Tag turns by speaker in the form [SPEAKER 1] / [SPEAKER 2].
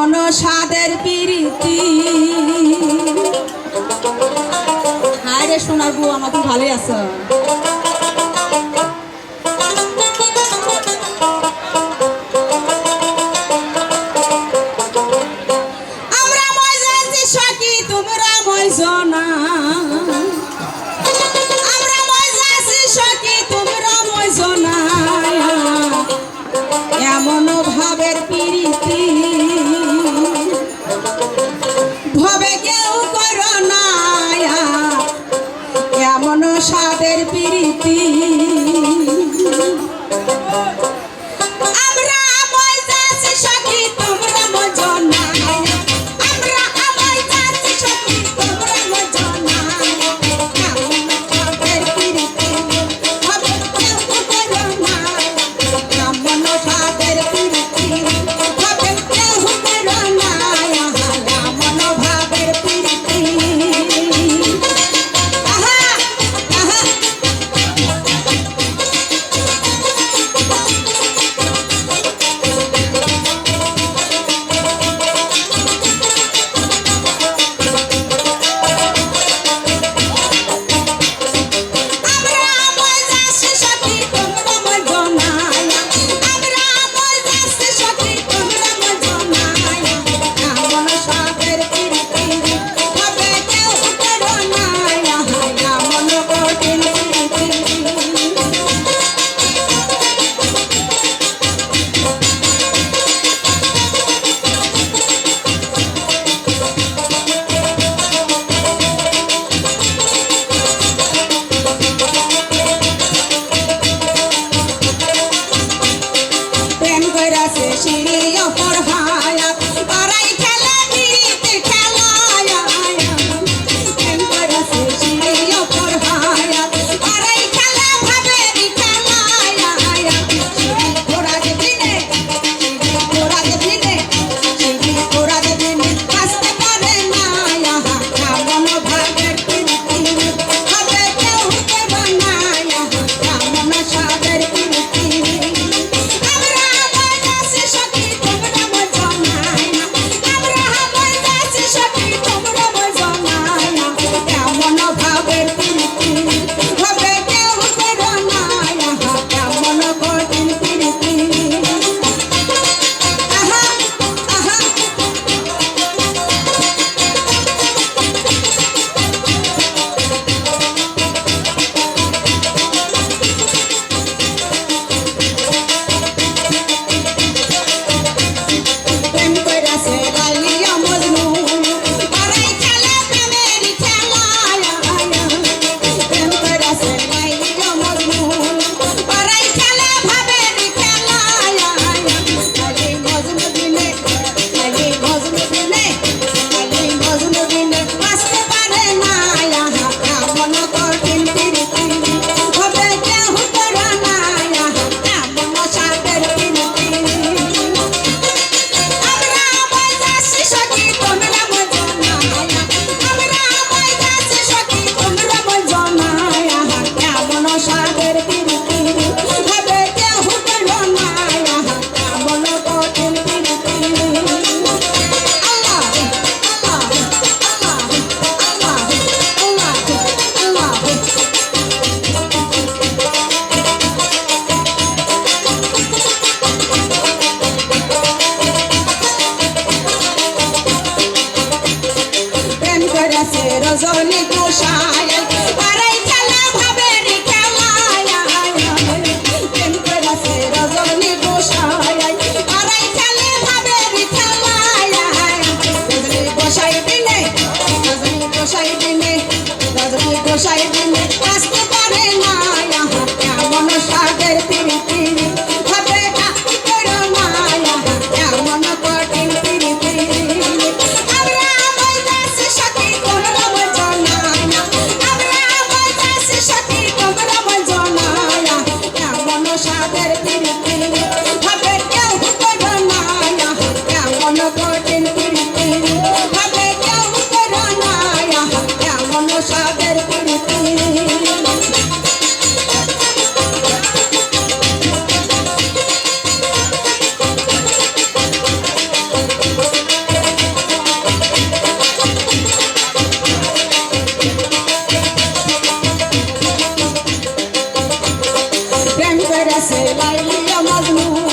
[SPEAKER 1] এমন সাদের প্রীতি। হায় রে সোনার বউ, আমাকে ভালোই আছো। আমরা মজাছি সখী, তোমরা মজনা। আমরা মজাছি সখী, তোমরা মজনা। এমন ভাবের প্রীতি ভবে কেউ করো না, এমন সাদের প্রীতি। আমরা মজাছি সখী, তোমরা মজনা। আমরা মজাছি সখী, তোমরা মজনা। এমন সাদের প্রীতি ভবে কেউ করো না, এমন সাদের প্রীতি ভবে কেউ করো না, এমন ভাবের প্রীতি। আহা আহা রজনী গোসাই পারাই খেলা ভাবের খেলায় প্রেম করেছে রজনী গোসাই পারাই খেলে ভাবের খেলায় রজনী গোসাই দিনে রজনী গোসাই দিনে রজনী গোসাই দিনে আসতে পারে না এমন সাগর প্রীতি হবে করো না এমন কঠিন প্রীতি প্রেম করেছে লাইলা মজনু